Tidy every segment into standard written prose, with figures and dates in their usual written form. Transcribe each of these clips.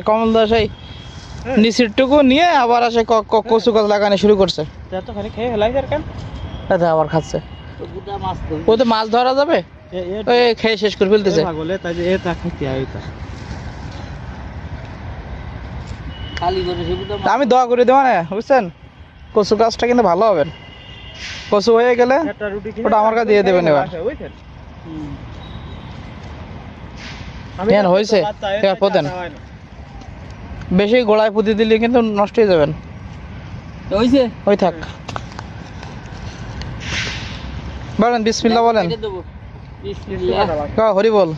কমল দাস এই নিচেরটুকু নিয়ে আবার আসে কচু গাছ লাগানো শুরু করছে। আবার খাচ্ছে। ও তো মাছ ধরা যাবে, খেয়ে শেষ করে ফেলতেছে। আমি দোয়া করে দেবো না, বুঝছেন, কচু গাছটা কিন্তু ভালো হবে। কচু হয়ে গেলে ওটা আমার কাছে দিয়ে দেবেন এবার। হয়েছে দেন, বেশি গোড়ায় পুঁতি দিলে কিন্তু নষ্ট হয়ে যাবেন। ওই থাক, বলেন বিসমিল্লাহ বলেন। হরি বল,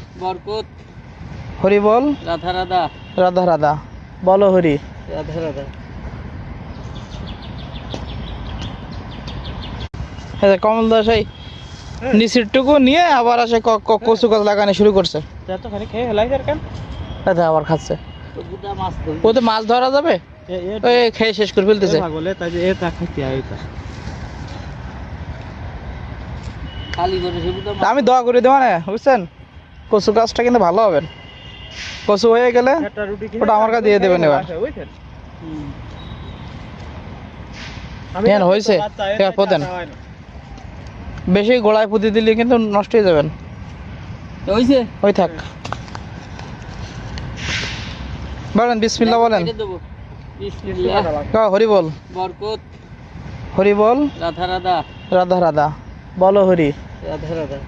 হরি বল, রাধা রাধা, রাধা রাধা, বলো হরি, রাধা রাধা। কমল দাস এই নিচেরটুকু নিয়ে আবার আসে কচু গাছ লাগানো শুরু করছে। আবার খাচ্ছে। ও তো মাছ ধরা যাবে, খেয়ে শেষ করে ফেলতেছে। আমি দোয়া করে দেবো না, বুঝছেন, কচু গাছটা কিন্তু ভালো হবে। কচু হয়ে গেলে ওটা আমার কাছে দিয়ে দেবেন এবার। হয়েছে দেন, বেশি গোড়ায় পুঁতি দিলে কিন্তু নষ্ট হয়ে যাবেন। ওই থাক, বলেন বিসমিল্লাহ বলেন। হরি বল, হরি বল, রাধা রাধা, রাধা রাধা, বলো হরি, রাধা রাধা।